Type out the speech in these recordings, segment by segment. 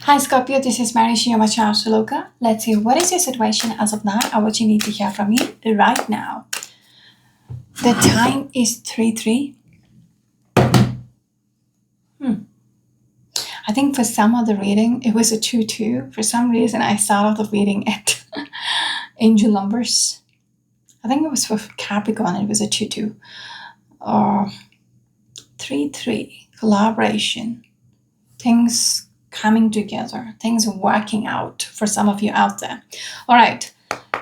Hi Scorpio, this is Mary Shiyama Saloka. Let's see what is your situation as of now and what you need to hear from me right now. The time is 3-3. I think for some of the reading, it was a 2-2. For some reason, I started the reading at angel numbers. I think it was for Capricorn, it was a 2-2. 3-3, collaboration, things coming together, things working out for some of you out there. All right,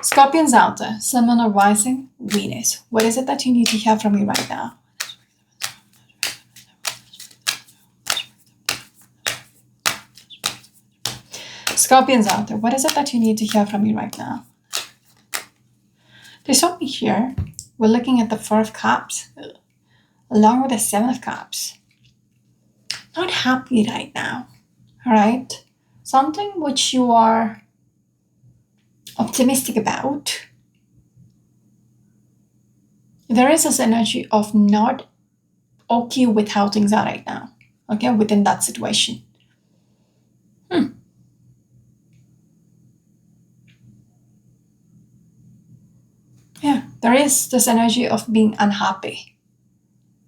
Scorpions out there, Sun, Moon, or Rising, Venus. What is it that you need to hear from me right now? Scorpions out there, what is it that you need to hear from me right now? They showed me here. We're looking at the Four of Cups along with the Seven of Cups. Not happy right now. All right, something which you are optimistic about. There is this energy of not okay with how things are right now, okay, within that situation. Yeah, there is this energy of being unhappy.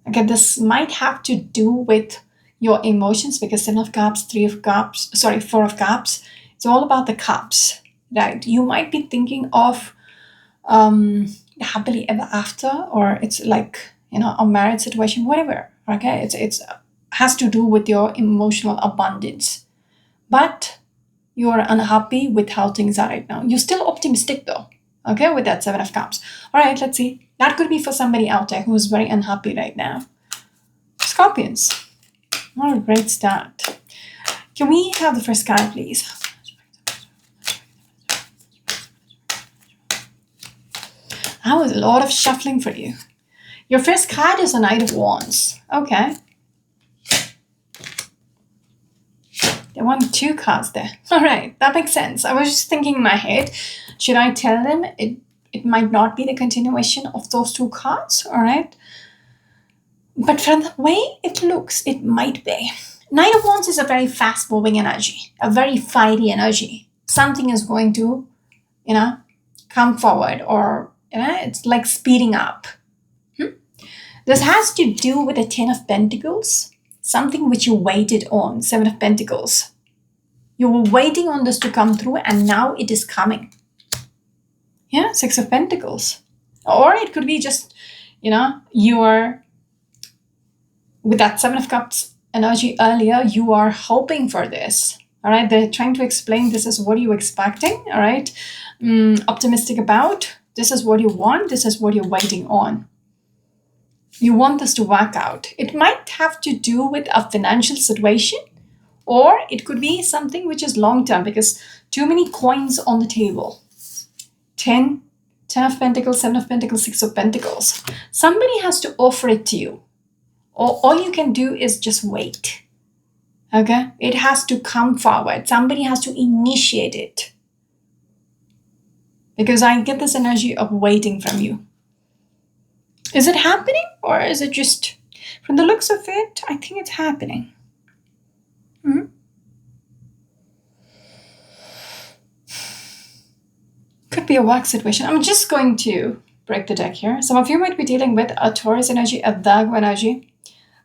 Okay, this might have to do with your emotions because Seven of Cups, Four of Cups. It's all about the cups, right? You might be thinking of happily ever after, or it's like, a marriage situation, whatever. Okay, it's has to do with your emotional abundance, but you are unhappy with how things are right now. You're still optimistic though, okay, with that Seven of Cups. All right, let's see. That could be for somebody out there who's very unhappy right now. Scorpions. What a great start. Can we have the first card, please? That was a lot of shuffling for you. Your first card is a Knight of Wands. Okay. They want two cards there. All right, that makes sense. I was just thinking in my head, should I tell them it might not be the continuation of those two cards? All right. But from the way it looks, it might be. Knight of Wands is a very fast-moving energy, a very fiery energy. Something is going to, come forward, or it's like speeding up. This has to do with the Ten of Pentacles, something which you waited on, Seven of Pentacles. You were waiting on this to come through, and now it is coming. Yeah, Six of Pentacles. Or it could be just, you're with that Seven of Cups energy earlier, you are hoping for this. All right, they're trying to explain this is what you're expecting. All right, optimistic about. This is what you want. This is what you're waiting on. You want this to work out. It might have to do with a financial situation, or it could be something which is long term because too many coins on the table. 10 of Pentacles, 7 of Pentacles, 6 of Pentacles. Somebody has to offer it to you. All you can do is just wait. Okay? It has to come forward. Somebody has to initiate it. Because I get this energy of waiting from you. Is it happening, or is it just, from the looks of it, I think it's happening. Could be a work situation. I'm just going to break the deck here. Some of you might be dealing with a Taurus energy, a Virgo energy,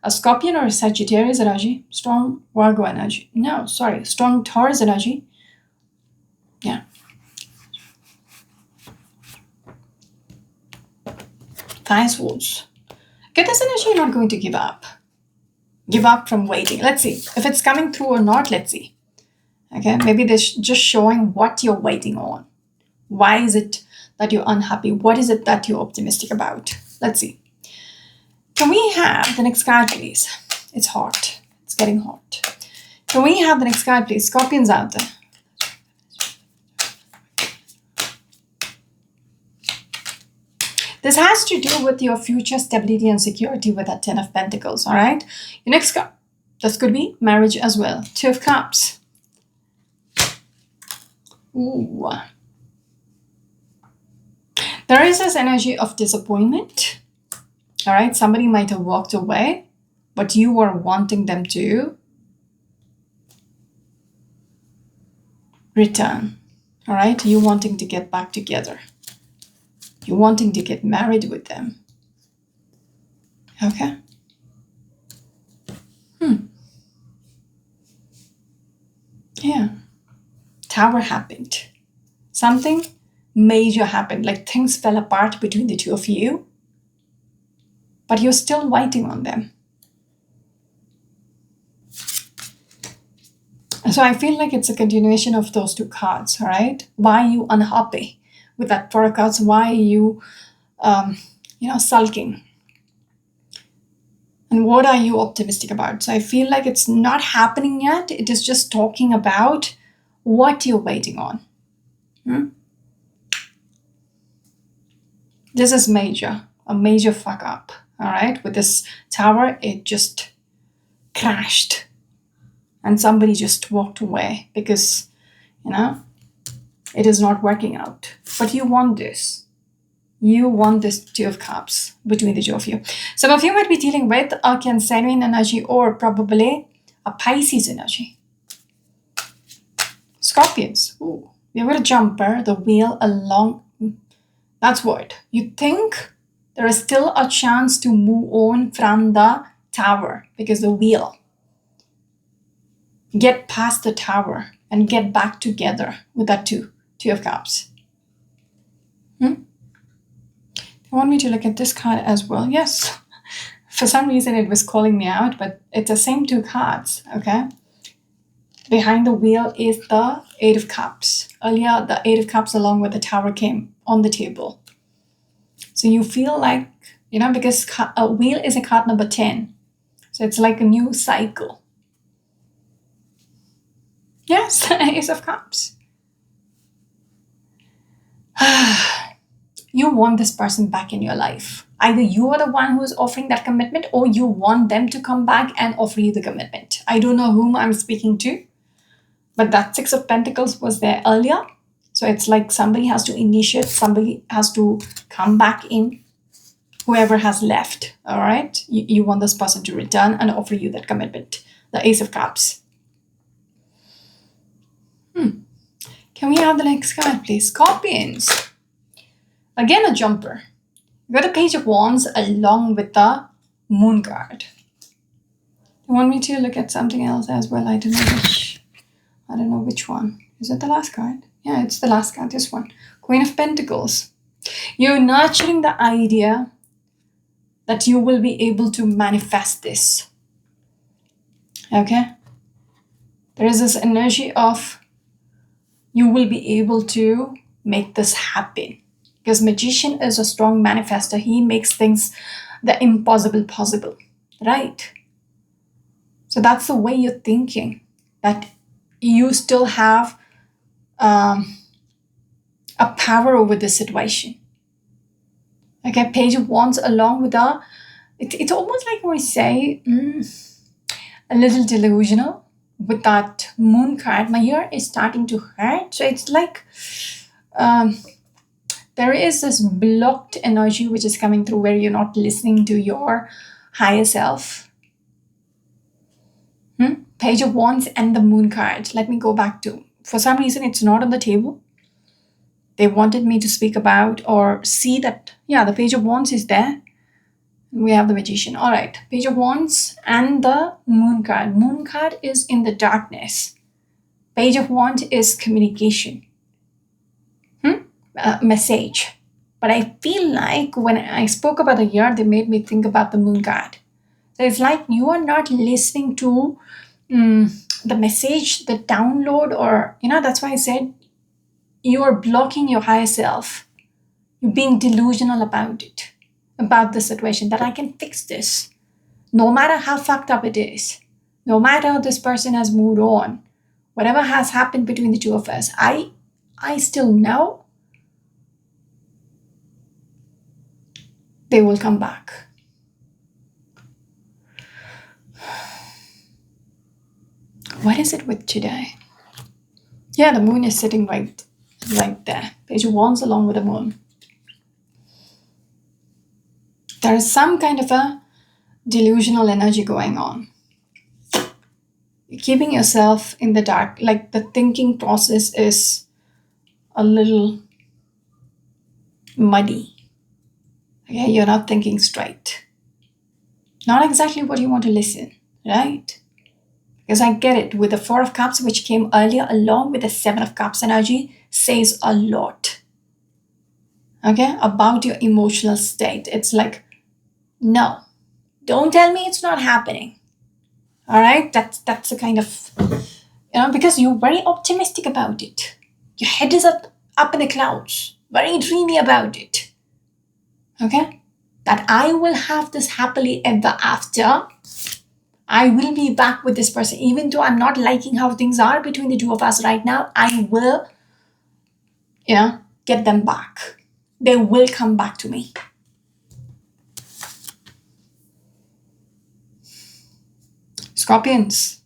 a Scorpion or a Sagittarius energy, strong Virgo energy. No, sorry, strong Taurus energy. Yeah. Five Swords. Get this energy, you're not going to give up. Give up from waiting. Let's see. If it's coming through or not, let's see. Okay, maybe they're just showing what you're waiting on. Why is it that you're unhappy? What is it that you're optimistic about? Let's see. Can we have the next card, please? It's hot. It's getting hot. Can we have the next card, please? Scorpions out there. This has to do with your future stability and security with that Ten of Pentacles, all right? Your next card, this could be marriage as well. Two of Cups. Ooh. There is this energy of disappointment. All right, somebody might have walked away, but you were wanting them to. return. All right? You wanting to get back together. You wanting to get married with them. Okay? Yeah. Tower happened. Something major happened. Like things fell apart between the two of you. But you're still waiting on them. So I feel like it's a continuation of those two cards, all right? Why are you unhappy with that four cards? Why are you, sulking? And what are you optimistic about? So I feel like it's not happening yet. It is just talking about what you're waiting on. This is major, a major fuck up, all right? With this tower, it just crashed. And somebody just walked away because, it is not working out. But you want this. You want this Two of Cups between the two of you. Some of you might be dealing with a Cancerian energy or probably a Pisces energy. Scorpions. Ooh, we will jumper the wheel along. That's what. You think there is still a chance to move on from the tower because the wheel. Get past the tower and get back together with that Two of Cups. You want me to look at this card as well? Yes. For some reason it was calling me out, but it's the same two cards, okay? Behind the wheel is the Eight of Cups. Earlier, the Eight of Cups along with the tower came on the table. So you feel like, because a wheel is a card number 10. So it's like a new cycle. Yes, Ace of Cups. You want this person back in your life. Either you are the one who is offering that commitment or you want them to come back and offer you the commitment. I don't know whom I'm speaking to, but that Six of Pentacles was there earlier. So it's like somebody has to initiate, somebody has to come back in, whoever has left, all right? You want this person to return and offer you that commitment. The Ace of Cups. Can we have the next card, please? Scorpions. Again, a jumper. You got a Page of Wands along with the Moon card. You want me to look at something else as well? I don't know which one. Is it the last card? Yeah, it's the last card, this one. Queen of Pentacles. You're nurturing the idea that you will be able to manifest this. Okay? There is this energy of you will be able to make this happen. Because Magician is a strong manifester. He makes things, the impossible possible. Right? So that's the way you're thinking. That you still have a power over the situation. Okay, Page of Wands along with it's almost like we say, a little delusional. With that Moon card, my ear is starting to hurt. So it's like there is this blocked energy which is coming through where you're not listening to your higher self. Page of Wands and the Moon card. Let me go back to, for some reason it's not on the table. They wanted me to speak about or see that, the Page of Wands is there. We have the Magician. All right. Page of Wands and the Moon card. Moon card is in the darkness. Page of Wands is communication. Message. But I feel like when I spoke about the year, they made me think about the Moon card. So it's like you are not listening to the message, the download, or, that's why I said you are blocking your higher self. You're being delusional about it. About the situation, that I can fix this. No matter how fucked up it is. No matter how this person has moved on. Whatever has happened between the two of us. I still know they will come back. What is it with today? Yeah, the moon is sitting right there. Page of Wands along with the moon. There is some kind of a delusional energy going on. You're keeping yourself in the dark. Like the thinking process is a little muddy. Okay, you're not thinking straight. Not exactly what you want to listen, right? Because I get it. With the Four of Cups, which came earlier, along with the Seven of Cups energy, says a lot. Okay, about your emotional state. It's like, no, don't tell me it's not happening. All right, that's a kind of, because you're very optimistic about it. Your head is up in the clouds, very dreamy about it. Okay, that I will have this happily ever after. I will be back with this person, even though I'm not liking how things are between the two of us right now. I will, get them back. They will come back to me. Scorpions.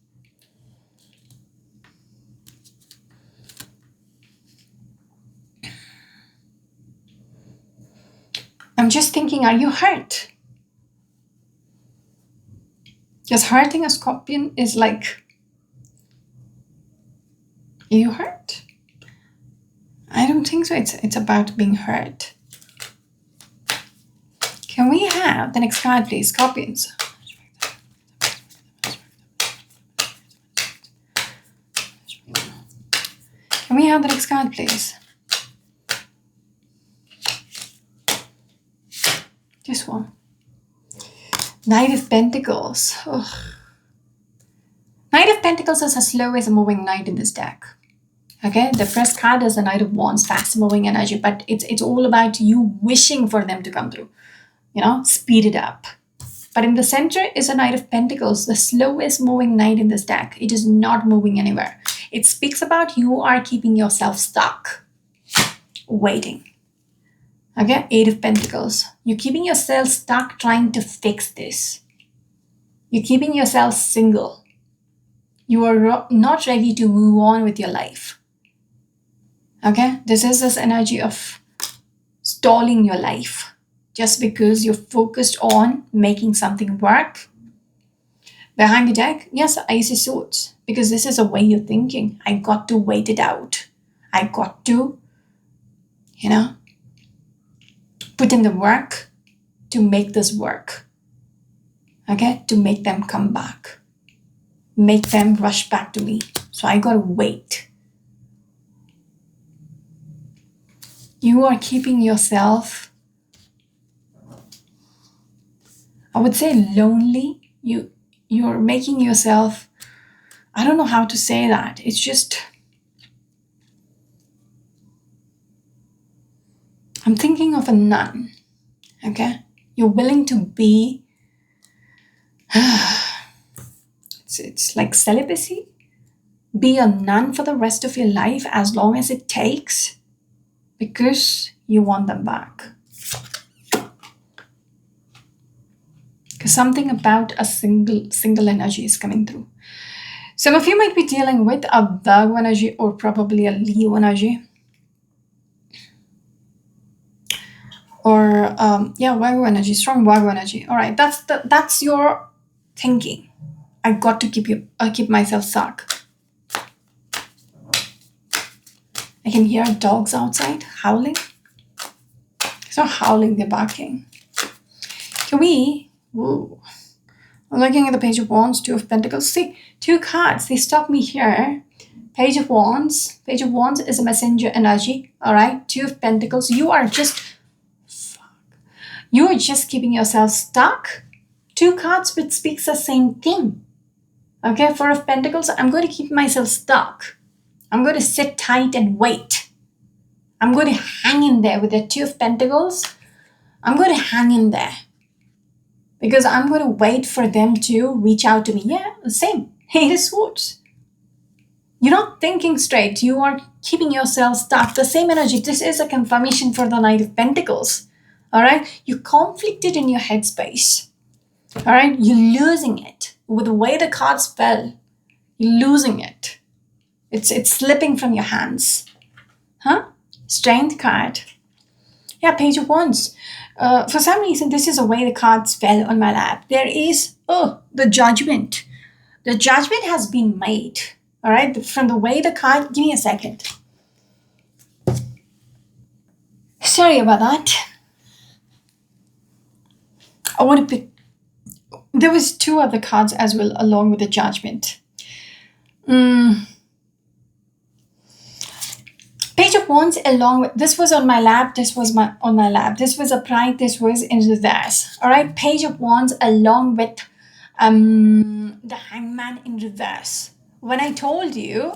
I'm just thinking, are you hurt? Because hurting a scorpion is like, are you hurt? I don't think so. It's about being hurt. Can we have the next card, please? Scorpions. Can we have the next card, please? This one. Knight of Pentacles. Ugh. Knight of Pentacles is the slowest moving knight in this deck. Okay, the first card is the Knight of Wands, fast moving energy, but it's all about you wishing for them to come through. Speed it up. But in the center is a Knight of Pentacles, the slowest moving knight in this deck. It is not moving anywhere. It speaks about you are keeping yourself stuck, waiting. Okay, Eight of Pentacles. You're keeping yourself stuck trying to fix this. You're keeping yourself single. You are not ready to move on with your life. Okay, this is this energy of stalling your life just because you're focused on making something work. Behind the deck, yes, Ace of Swords, because this is a way you're thinking. I got to wait it out. I got to, put in the work to make this work. Okay, to make them come back. Make them rush back to me. So I got to wait. You are keeping yourself, I would say, lonely. You're making yourself, I don't know how to say that. It's just, I'm thinking of a nun. Okay, you're willing to be, it's like celibacy. Be a nun for the rest of your life as long as it takes, because you want them back. Because something about a single energy is coming through. Some of you might be dealing with a Virgo energy or probably a Leo energy. Or Virgo energy, strong Virgo energy. All right, that's your thinking. I got to keep myself stuck. I can hear dogs outside howling. It's not howling, they're barking. I'm looking at the Page of Wands, Two of Pentacles. See, two cards, they stop me here. Page of Wands. Page of Wands is a messenger energy. All right, Two of Pentacles. You are just keeping yourself stuck. Two cards which speaks the same thing. Okay, Four of Pentacles. I'm going to keep myself stuck. I'm going to sit tight and wait. I'm going to hang in there with the Two of Pentacles. I'm going to hang in there. Because I'm going to wait for them to reach out to me. Yeah, the same. Eight of Swords. You're not thinking straight. You are keeping yourself stuck. The same energy. This is a confirmation for the Knight of Pentacles. All right? You're conflicted in your headspace. All right? You're losing it. With the way the cards fell, you're losing it. It's slipping from your hands. Strength card. Yeah, Page of Wands. For some reason, this is the way the cards fell on my lap. There is, the Judgment. The judgment has been made. All right. From the way the card, give me a second. Sorry about that. I want to pick. There was two other cards as well along with the judgment. Page of Wands along with, this was on my lap, this was on my lap, this was a pride, this was in reverse. All right, Page of Wands along with the Hangman in reverse. When I told you,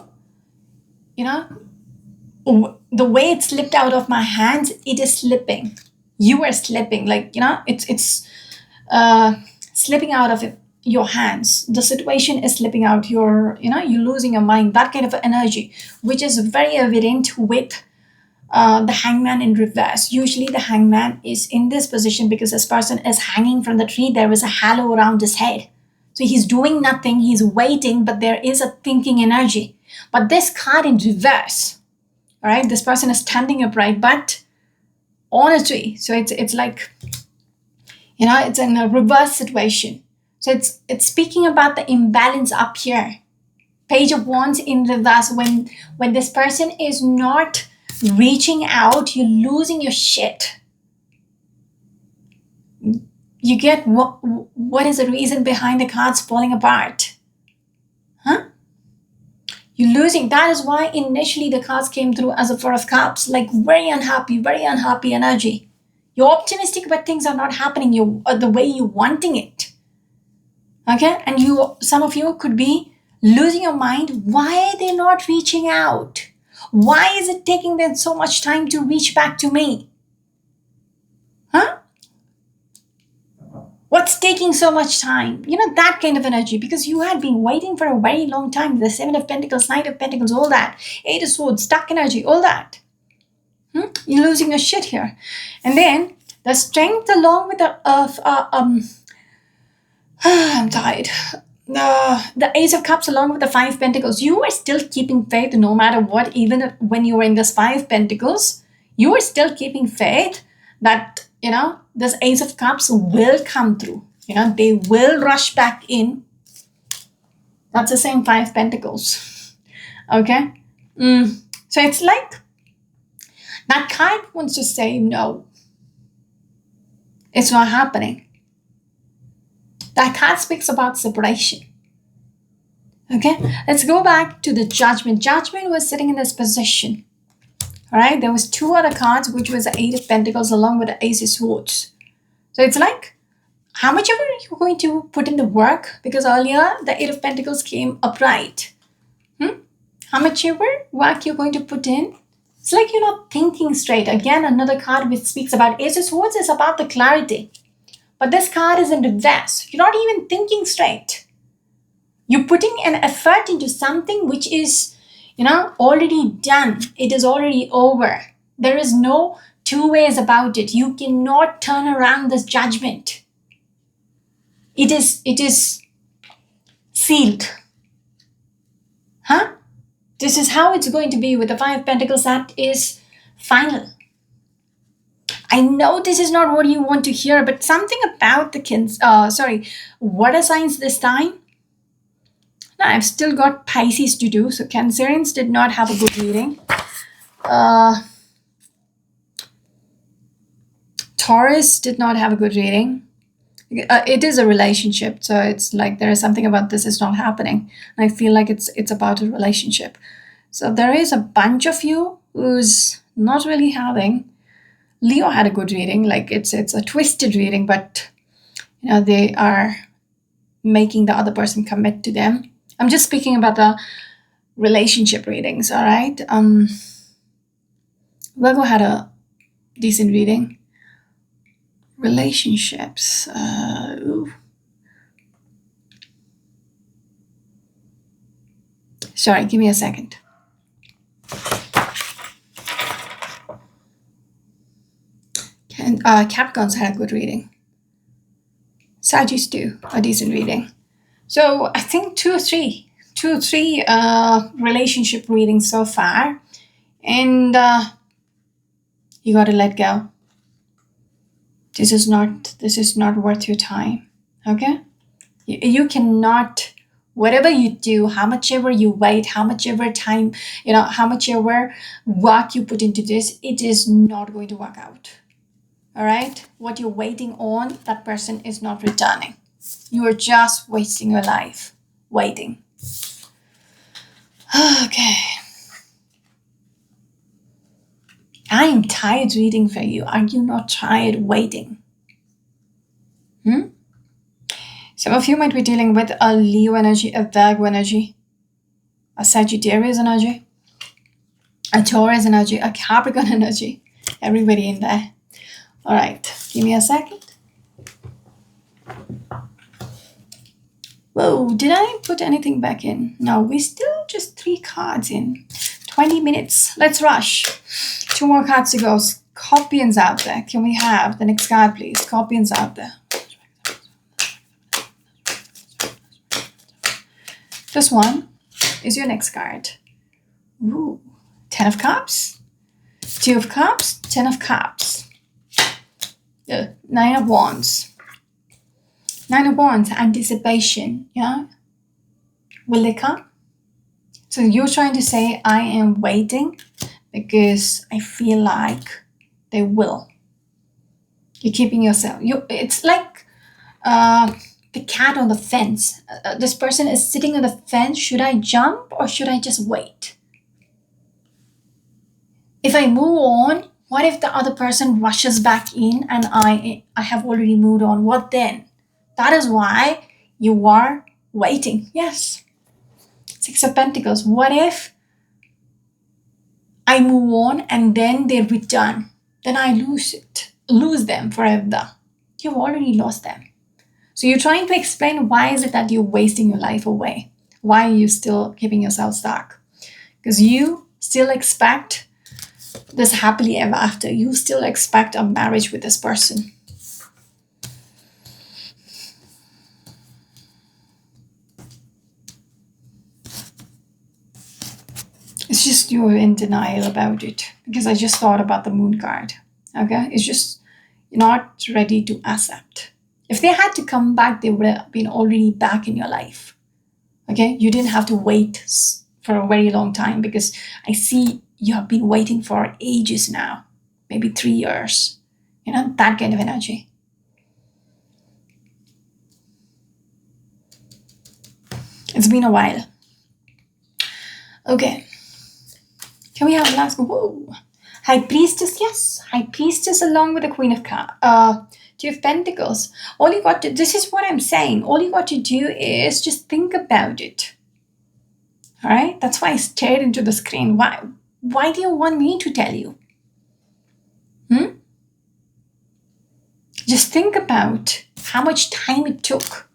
the way it slipped out of my hands, it is slipping. You are slipping, like, it's slipping out of your hands. The situation is slipping out. You're losing your mind. That kind of energy, which is very evident with the Hangman in reverse. Usually the Hangman is in this position because this person is hanging from the tree. There is a halo around his head. So he's doing nothing. He's waiting, but there is a thinking energy. But this card in reverse, all right, this person is standing upright, but on a tree. So it's like, it's in a reverse situation. So it's speaking about the imbalance up here. Page of Wands in reverse. When this person is not reaching out, you're losing your shit. You get what is the reason behind the cards falling apart? Huh? You're losing. That is why initially the cards came through as a Four of Cups, like very unhappy energy. You're optimistic, but things are not happening the way you're wanting it. Okay? And some of you could be losing your mind. Why are they not reaching out? Why is it taking them so much time to reach back to me? Huh? What's taking so much time? That kind of energy, because you had been waiting for a very long time. The Seven of Pentacles, Knight of Pentacles, all that. Eight of Swords, stuck energy, all that. You're losing your shit here. And then the Strength along with the I'm tired. The Ace of Cups along with the Five Pentacles. You are still keeping faith no matter what. Even when you were in this Five Pentacles, you are still keeping faith that, this Ace of Cups will come through. They will rush back in. That's the same Five Pentacles. Okay? So it's like that card wants to say no. It's not happening. That card speaks about separation. Okay, let's go back to the Judgment. Judgment was sitting in this position. All right, there was two other cards, which was the Eight of Pentacles along with the Ace of Swords. So it's like, how much ever you're going to put in the work? Because earlier, the Eight of Pentacles came upright. How much ever work you're going to put in? It's like you're not thinking straight. Again, another card which speaks about Ace of Swords is about the clarity. But this card is in reverse. You're not even thinking straight. You're putting an effort into something which is, already done. It is already over. There is no two ways about it. You cannot turn around this judgment. It is sealed. Huh? This is how it's going to be with the Five of Pentacles. That is final. I know this is not what you want to hear, but something about the water signs this time. Now, I've still got Pisces to do, so Cancerians did not have a good reading. Taurus did not have a good reading. It is a relationship, so it's like there is something about this is not happening. And I feel like it's about a relationship. So there is a bunch of you who's not really having. Leo had a good reading, like it's a twisted reading, but they are making the other person commit to them. I'm just speaking about the relationship readings, all right? Virgo had a decent reading. Relationships. Sorry, give me a second. Capricorns had a good reading. Sagittarius too, a decent reading. So I think two or three relationship readings so far, and you got to let go. This is not worth your time. Okay, you cannot Whatever you do, how much ever you wait, how much ever time, how much ever work you put into this, it is not going to work out. All right? What you're waiting on, that person is not returning. You are just wasting your life waiting. Okay. I am tired reading for you. Are you not tired waiting? Some of you might be dealing with a Leo energy, a Virgo energy, a Sagittarius energy, a Taurus energy, a Capricorn energy. Everybody in there. All right, give me a second. Whoa, did I put anything back in? No, we still just 3 cards in. 20 minutes. Let's rush. 2 more cards to go. Scorpions out there. Can we have the next card, please? Scorpions out there. This one is your next card. Ooh, 10 of Cups, 2 of Cups, 10 of Cups, 9 of Wands. 9 of Wands, anticipation, yeah? Will they come? So you're trying to say, I am waiting because I feel like they will. You're keeping yourself. It's like the cat on the fence. This person is sitting on the fence. Should I jump or should I just wait? If I move on, what if the other person rushes back in and I have already moved on? What then? That is why you are waiting. Yes. 6 of Pentacles. What if I move on and then they return? Then I lose them forever. You've already lost them. So you're trying to explain why is it that you're wasting your life away? Why are you still keeping yourself stuck? Because you still expect this happily ever after. You still expect a marriage with this person. It's just you're in denial about it. Because I just thought about the Moon card. Okay? It's just you're not ready to accept. If they had to come back, they would have been already back in your life. Okay? You didn't have to wait for a very long time because I see you have been waiting for ages now. Maybe 3 years. That kind of energy. It's been a while. Okay. Can we have the last? Whoa. High Priestess, yes. High Priestess along with the Queen of Cups. 2 of Pentacles. All you got to, this is what I'm saying. All you got to do is just think about it. All right? That's why I stared into the screen. Why do you want me to tell you? Just think about how much time it took.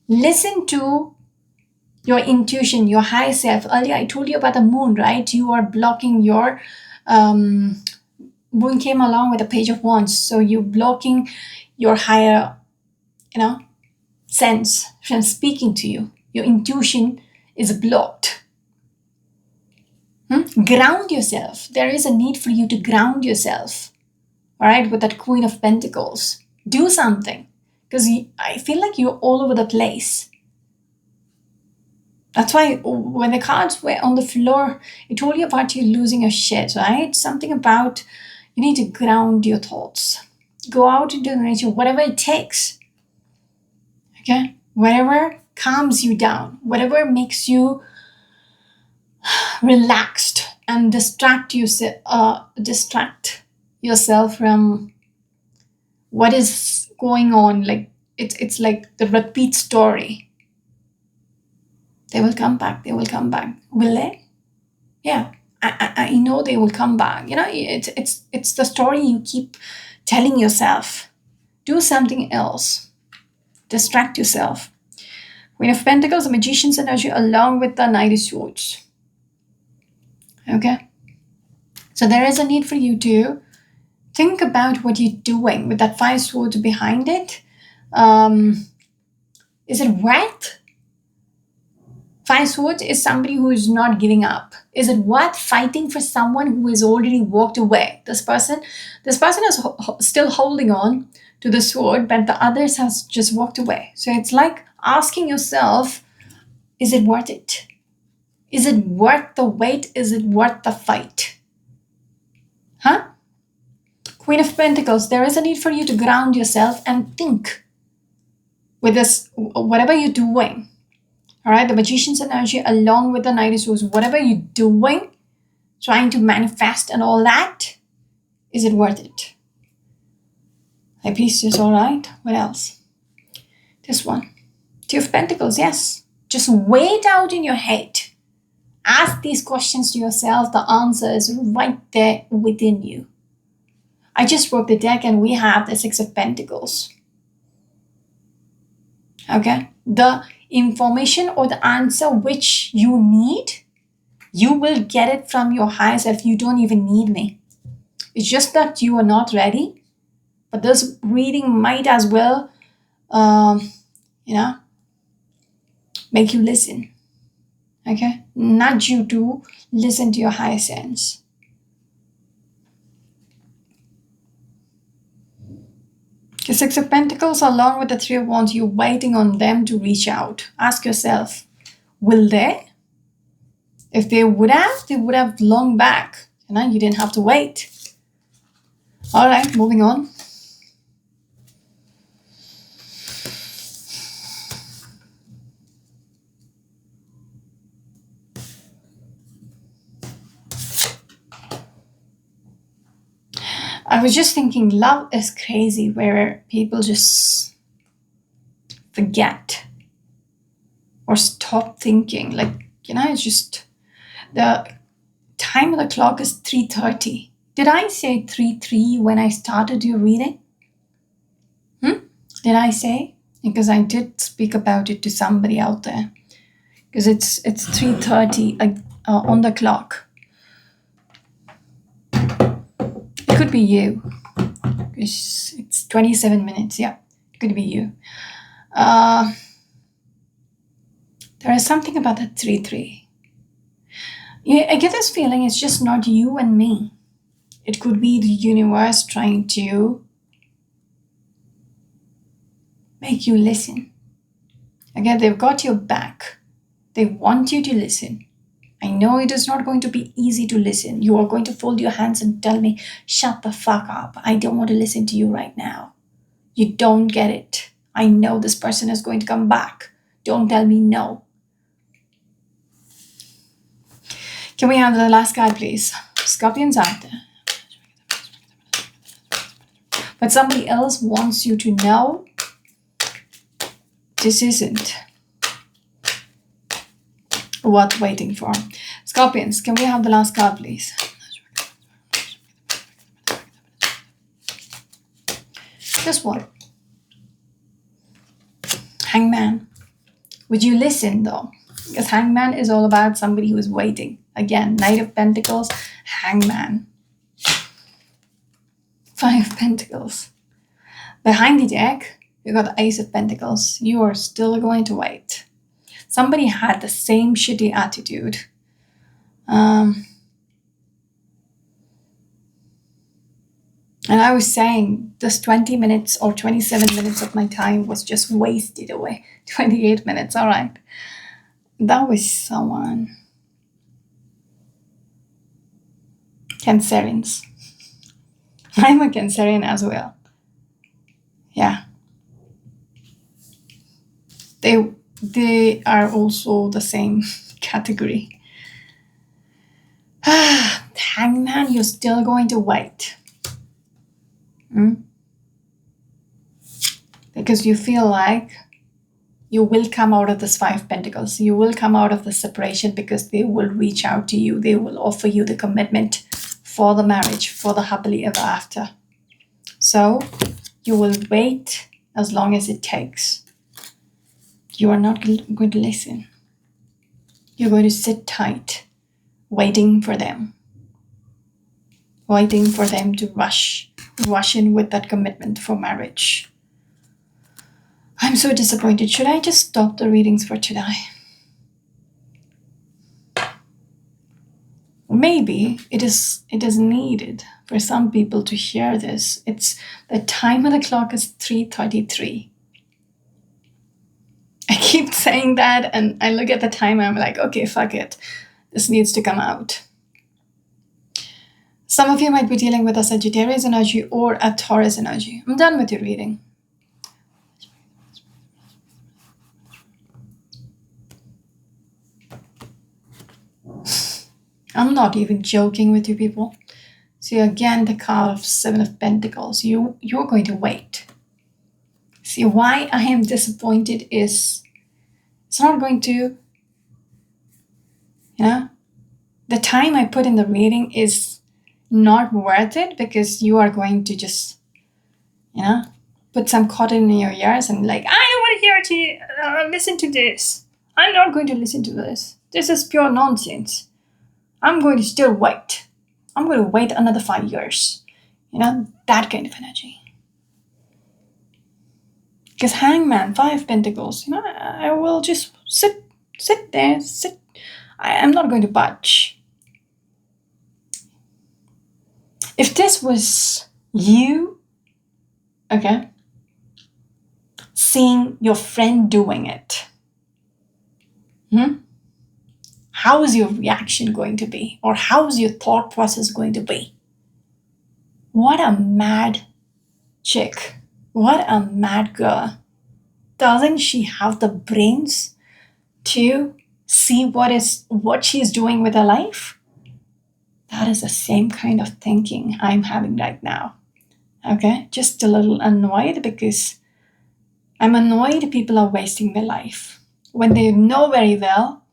Listen to your intuition, your higher self. Earlier, I told you about the moon, right? You are blocking your moon came along with the Page of Wands. So you're blocking your higher, sense from speaking to you. Your intuition is blocked. Ground yourself. There is a need for you to ground yourself. All right, with that Queen of Pentacles. Do something. Because I feel like you're all over the place. That's why when the cards were on the floor, it told you about you losing your shit, right? Something about you need to ground your thoughts. Go out into the nature, whatever it takes. Okay? Whatever calms you down, whatever makes you relaxed and distract yourself from what is going on. Like it's like the repeat story. They will come back. They will come back. Will they? Yeah, I know they will come back. It's the story you keep telling yourself. Do something else. Distract yourself. Queen of Pentacles, the Magician's energy, along with the Knight of Swords. Okay? So there is a need for you to think about what you're doing with that 5 swords behind it. Is it worth? 5 swords is somebody who is not giving up. Is it worth fighting for someone who has already walked away? This person is still holding on to the sword, but the others has just walked away. So it's like asking yourself, Is it worth it? Is it worth the wait? Is it worth the fight? Huh? Queen of Pentacles, there is a need for you to ground yourself and think with this, whatever you're doing. All right, the Magician's energy along with the Knight of Swords, whatever you're doing, trying to manifest and all that, is it worth it? High Priestess, all right. What else? This one. Two of Pentacles, yes. Just wait out in your head. Ask these questions to yourself. The answer is right there within you. I just broke the deck and we have the Six of Pentacles. Okay? The information or the answer which you need, you will get it from your higher self. You don't even need me. It's just that you are not ready. But this reading might as well, make you listen. Okay? Nudge you to listen to your higher sense. The Six of Pentacles along with the Three of Wands, you're waiting on them to reach out. Ask yourself, will they? If they would have long back. You didn't have to wait. All right, moving on. I was just thinking, love is crazy where people just forget or stop thinking. It's just the time of the clock is 3:30. Did I say 3:03 when I started your reading? Did I say? Because I did speak about it to somebody out there. Because it's 3:30 on the clock. It could be you. It's 27 minutes. Yeah, it could be you. There is something about that 3:03. I get this feeling it's just not you and me. It could be the universe trying to make you listen. Again, they've got your back. They want you to listen. I know it is not going to be easy to listen. You are going to fold your hands and tell me, shut the fuck up. I don't want to listen to you right now. You don't get it. I know this person is going to come back. Don't tell me no. Can we have the last card, please? Scorpions out there. But somebody else wants you to know this isn't worth waiting for. Scorpions, can we have the last card, please? This one. Hangman. Would you listen, though? Because Hangman is all about somebody who is waiting. Again, Knight of Pentacles, Hangman. Five of Pentacles. Behind the deck, you got the Ace of Pentacles. You are still going to wait. Somebody had the same shitty attitude. And I was saying this 20 minutes or 27 minutes of my time was just wasted away. 28 minutes, all right. That was someone. Cancerians. I'm a Cancerian as well. Yeah. They are also the same category. Hangman, you're still going to wait. Because you feel like you will come out of this Five of Pentacles. You will come out of the separation because they will reach out to you. They will offer you the commitment for the marriage, for the happily ever after. So you will wait as long as it takes. You are not going to listen. You're going to sit tight, waiting for them. Waiting for them to rush in with that commitment for marriage. I'm so disappointed. Should I just stop the readings for today? Maybe it is needed for some people to hear this. It's the time of the clock is 3:33. I keep saying that, and I look at the time and I'm like, okay, fuck it. This needs to come out. Some of you might be dealing with a Sagittarius energy or a Taurus energy. I'm done with your reading. I'm not even joking with you people. See, again, the card of Seven of Pentacles. You're going to wait. See, why I am disappointed is it's not going to, the time I put in the reading is not worth it because you are going to just, put some cotton in your ears and like, I don't want to hear to listen to this. I'm not going to listen to this. This is pure nonsense. I'm going to still wait. I'm going to wait another 5 years. That kind of energy. Because Hangman, 5 Pentacles, I will just sit there. I'm not going to budge. If this was you, okay, seeing your friend doing it, how is your reaction going to be? Or how is your thought process going to be? What a mad chick. What a mad girl. Doesn't she have the brains to see what she's doing with her life? That is the same kind of thinking I'm having right now. Okay? Just a little annoyed because I'm annoyed people are wasting their life when they know very well,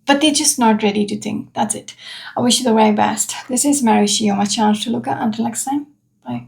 but they're just not ready to think. That's it. I wish you the very best. This is Mary Shio, my chance to look at. Until next time, bye.